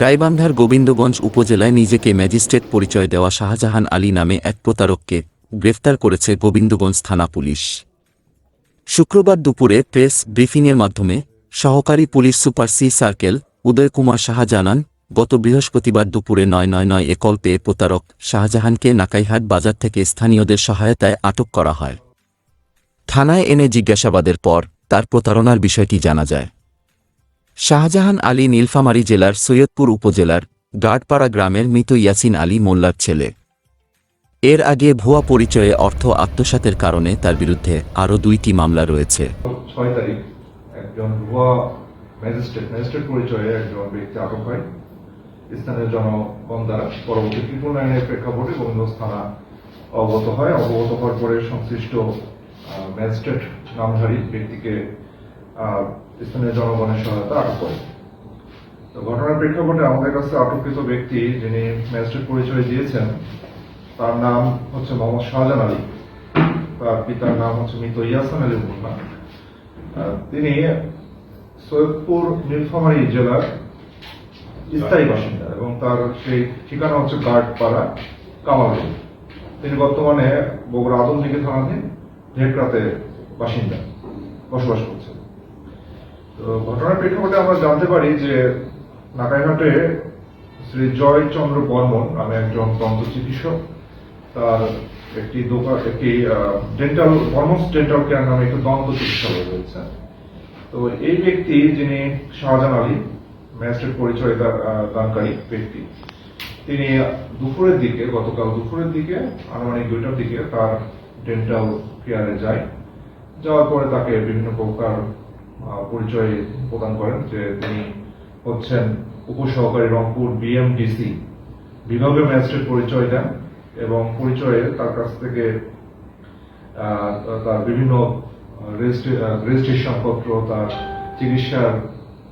গাইবান্ধার গোবিন্দগঞ্জ উপজেলায় নিজেকে ম্যাজিস্ট্রেট পরিচয় দেওয়া শাহজাহান আলী নামে এক প্রতারককে গ্রেফতার করেছে গোবিন্দগঞ্জ থানা পুলিশ। শুক্রবার দুপুরে প্রেস ব্রিফিংয়ের মাধ্যমে সহকারী পুলিশ সুপার সি সার্কেল উদয় কুমার সাহা জানান, গত বৃহস্পতিবার দুপুরে 999 কল পেয়ে প্রতারক শাহজাহানকে নাকাইহাট বাজার থেকে স্থানীয়দের সহায়তায় আটক করা হয়। থানায় এনে জিজ্ঞাসাবাদের পর তার প্রতারণার বিষয়টি জানা যায়। শাহজাহান আলী নীলফামারী জেলার সৈয়দপুর উপজেলার গাড়পাড়া গ্রামের মৃত ইয়াসিন আলী মোল্লার ছেলে। এর আগে ভুয়া পরিচয়ে অর্থ আত্মসাতের কারণে তার বিরুদ্ধে আরও 2টি মামলা রয়েছে। 6 তারিখ একজন ভুয়া ম্যাজিস্ট্রেট পরিচয়ে একজন ব্যক্তি আটক হয় স্থানীয় জনগণ দ্বারা। পরবর্তী ট্রিপল আইনের প্রেক্ষাপটে গোবিন্দগঞ্জ থানা অবগত হওয়ার পরে সংশ্লিষ্ট ম্যাজিস্ট্রেট নামধারী ব্যক্তিকে স্থানীয় জনগণের সহায়তা আটক করে। তো ঘটনার প্রেক্ষাপটে আমাদের কাছে আটককৃত ব্যক্তি যিনি ম্যাজিস্ট্রেট পরিচয় দিয়েছেন তার নাম হচ্ছে মোহাম্মদ শাহজাহান আলী, তার পিতার নাম হচ্ছে মৃত ইয়াসিন আলী মোল্লা। তিনি সৈয়দপুর নীলফামারী জেলার স্থায়ী বাসিন্দা এবং তার সেই ঠিকানা হচ্ছে গাড়পাড়া কামালগঞ্জ। তিনি বর্তমানে বগুড়া আদমদিঘি থানাধীন ঢেকরাতে বাসিন্দা বসবাস করছেন। তো ঘটনার প্রেক্ষাপটে আমরা জানতে পারি যে নাকাইঘাটে শ্রী জয়চন্দ্র বর্মন নামে একজন দন্ত চিকিৎসক, তার একটি দোকান, একটি বর্মনস ডেন্টাল কেয়ার নামে একটি দন্ত চিকিৎসালয় রয়েছে। তো এই ব্যক্তি যিনি শাহজাহান আলী ম্যাজিস্ট্রেট পরিচয় দানকারী ব্যক্তি, তিনি গতকাল দুপুরের দিকে আনুমানিক 2টার দিকে তার ডেন্টাল কেয়ারে যাওয়ার পরে তাকে বিভিন্ন প্রকার পরিচয় প্রদান করেন যে তিনি হচ্ছেন উপসহকারী রংপুর বিএমডিসি বিভাগীয় ম্যাজিস্ট্রেট পরিচয় দেন এবং পরিচয়ে তার কাছ থেকে তার বিভিন্ন রেজিস্ট্রেশনপত্র, তার চিকিৎসার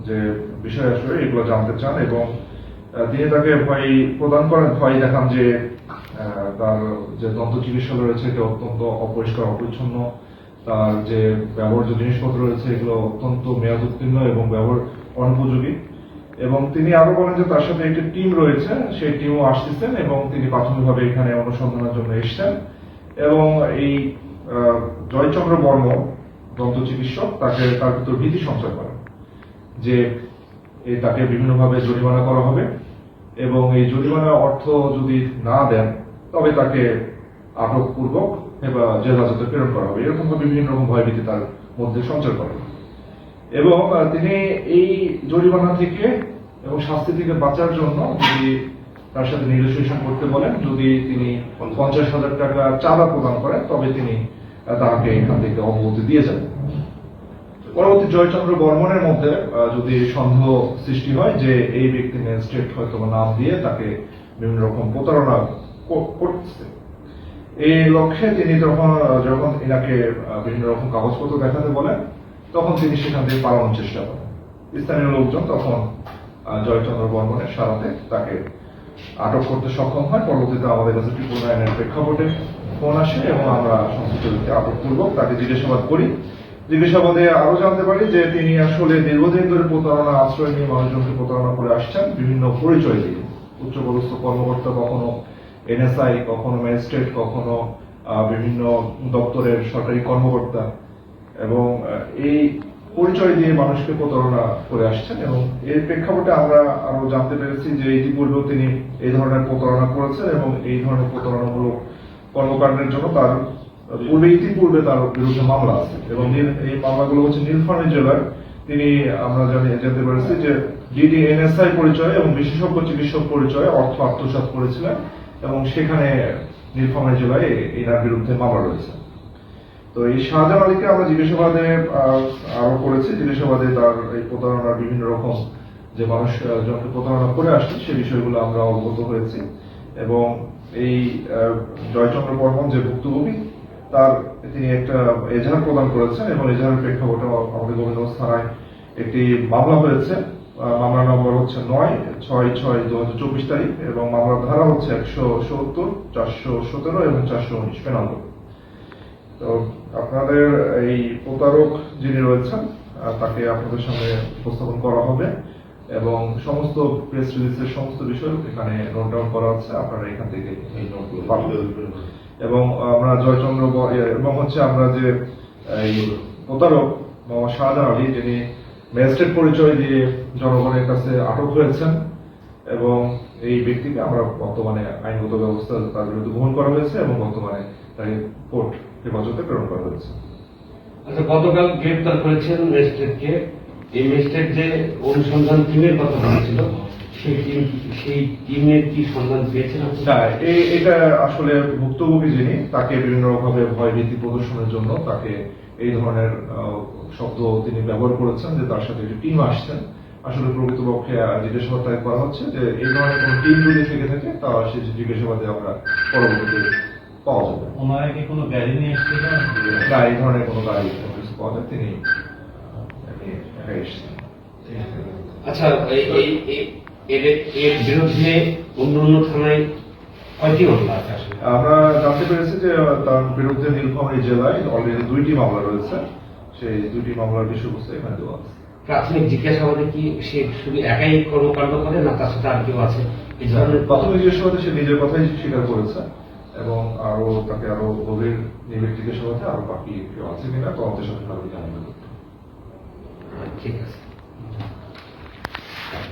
যে বিষয় আসলে এগুলো জানতে চান এবং তিনি তাকে ভয় প্রদান করেন, ভয় দেখান যে তার যে দন্ত চিকিৎসালয় রয়েছে এটা অত্যন্ত অপরিষ্কার অপরিচ্ছন্ন, তার যে ব্যবহার্য জিনিসপত্র রয়েছে এগুলো অত্যন্ত মেয়াদ উত্তীর্ণ এবং ব্যবহার অনুপযোগী। এবং তিনি আরো বলেন যে তার সাথে একটি টিম রয়েছে, সেই টিমও আসতেছেন এবং তিনি প্রাথমিকভাবে এখানে অনুসন্ধানের জন্য এসেছেন। এবং এই জয়চন্দ্র বর্মন দন্ত চিকিৎসক তার ভিতর ভীতি সঞ্চার করেন যে তাকে বিভিন্নভাবে জরিমানা করা হবে এবং এই জরিমানার অর্থ যদি না দেন তবে তাকে আটকপূর্বক বা জেল হাজতে প্রেরণ করা হবে, এরকম বিভিন্ন রকম ভয়ভীতি তার মধ্যে সঞ্চার করেন। এবং তিনি এই জরিমানা থেকে এবং শাস্তি থেকে বাঁচার জন্য যদি তার সাথে নেগোসিয়েশন করতে বলেন, যদি তিনি 50,000 টাকা চাঁদা প্রদান করেন তবে তিনি তাকে এখান থেকে অব্যাহতি দিয়ে যাবেন। পরবর্তী জয়চন্দ্র বর্মনের মধ্যে যদি সন্দেহ সৃষ্টি হয় যে এই ব্যক্তি ম্যাজিস্ট্রেট হয়তো নাম দিয়ে তাকে বিভিন্ন রকম প্রতারণা করতেছে, এই লক্ষ্যে তিনি যখন এনাকে বিভিন্ন রকম কাগজপত্র দেখাতে বলেন তখন তিনি সেখান থেকে পালানোর চেষ্টা করেন। স্থানীয় লোকজন তখন জয়চন্দ্র বর্মনের সাথে তাকে আটক করতে সক্ষম হয়। পরবর্তীতে আমাদের কাছে ট্রিপল আইনের প্রেক্ষাপটে ফোন আসে এবং আমরা সংশ্লিষ্ট ব্যক্তি আটকপূর্বক তাকে জিজ্ঞাসাবাদ করি। জিজ্ঞাসাবাদে আরো জানতে পারি যে তিনি আসলে দীর্ঘদিন ধরে প্রতারণা আশ্রয় নিয়ে মানুষজনকে প্রতারণা করে আসছেন বিভিন্ন পরিচয় দিয়ে। উচ্চপদস্থ কর্মকর্তা, কখনো এনএসআই, কখনো ম্যাজিস্ট্রেট, কখনো বিভিন্ন দপ্তরের সরকারি কর্মকর্তা, এবং এই পরিচয় দিয়ে মানুষকে প্রতারণা করে আসছেন। এবং এর প্রেক্ষাপটে আমরা আরো জানতে পেরেছি যে ইতিপূর্বেও তিনি এই ধরনের প্রতারণা করেছেন এবং এই ধরনের প্রতারণামূলক কর্মকাণ্ডের জন্য তার ইতিপূর্বে তার বিরুদ্ধে মামলা আছে এবং এই মামলাগুলো হচ্ছে নীলফামারী জেলার। তিনি আমরা জানতে পেরেছি যে ডিডিএনএসআই পরিচয়ে এবং বিশেষজ্ঞ চিকিৎসক পরিচয়ে অর্থ আত্মসাৎ করেছিলেন এবং সেখানে নীলফামারী জেলায় এনার বিরুদ্ধে মামলা রয়েছে। তো এই শাহজাহান আলীকে আমরা জিজ্ঞাসাবাদে আরো করেছি। জিজ্ঞাসাবাদে তার এই প্রতারণার বিভিন্ন রকম যে মানুষ জনকে প্রতারণা করে আসছে সে বিষয়গুলো আমরা অবগত হয়েছি। এবং এই জয়চন্দ্র বর্মন যে ভুক্তভোগী তিনি একটা এজাহার প্রদান করেছেন এবং এজাহারের প্রেক্ষাপটে আমাদের গোবিন্দগঞ্জ থানায় একটি মামলা হয়েছে। মামলা নম্বর হচ্ছে 9/6/2024 তারিখ এবং মামলার ধারা হচ্ছে 170, 417 এবং 419 পেনাল কোড। তো আপনাদের এই প্রতারক যিনি রয়েছেন তাকে আপনাদের সামনে উপস্থাপন করা হবে এবং সমস্ত প্রেস রিলিজের সমস্ত বিষয় এখানে নোট ডাউন করা আছে, আপনারা এখান থেকে এই নোটগুলো পাবেন। এবং আমরা জয়চন্দ্র এবং হচ্ছে আমরা যে এই প্রতারক মোহাম্মদ শাহজাহান আলী, যিনি ম্যাজিস্ট্রেট পরিচয় দিয়ে জনগণের কাছে আটক হয়েছেন, এবং এই ব্যক্তিকে আমরা বর্তমানে আইনগত ব্যবস্থা তার বিরুদ্ধে গ্রহণ করা হয়েছে এবং বর্তমানে তাকে কোর্ট হেফাজতে প্রেরণ করা হয়েছে। আচ্ছা, গতকাল গ্রেপ্তার করেছেন ম্যাজিস্ট্রেটকে। এই ম্যাজিস্ট্রেট যে অনুসন্ধান টিমের কথা বলেছিল, সেই টিমের কি সন্ধান পেয়েছেন? না, এটা আসলে ভুক্তভোগী যিনি, তাকে বিভিন্ন ভাবে ভয়ভীতি প্রদর্শনের জন্য তাকে এই ধরনের শব্দ তিনি ব্যবহার করেছেন যে তার সাথে একটি টিম আসছেন। আসলে প্রকৃতপক্ষে জিজ্ঞাসাবাদ করা হচ্ছে যে এই ধরনের কোন টিম যদি থেকে থাকে তা সেই জিজ্ঞাসাবাদে আমরা পরবর্তীতে পাওয়া যাবে। ওনারা কি কোনো গাড়ি নিয়ে এসেছিলেন? না, এই ধরনের কোনো গাড়ি কোনো কিছু পাওয়া যায়, তিনি একাই এসেছেন। আচ্ছা, এর বিরুদ্ধে অন্য অন্য থানায় কয়টি মামলা আছে আসলে? আমরা জানতে পেরেছি যে তার বিরুদ্ধে নীলফামারী জেলায় অলরেডি 2টি মামলা রয়েছে। সেই 2টি মামলার বিষয়বস্তু এখানে দেওয়া আছে। প্রাথমিক জিজ্ঞাসাবাদে কি সে শুধু একাই কর্মকাণ্ড করে, না তার সাথে আর কেউ আছে? এই ধরনের প্রাথমিক জিজ্ঞাসাবাদে সে নিজের কথাই স্বীকার করেছে এবং তাকে আরো গভীর নিবিড় জিজ্ঞাসাবাদে আরো বাকি কেউ আছে কিনা তদন্তের সাথে জানানো। ঠিক আছে।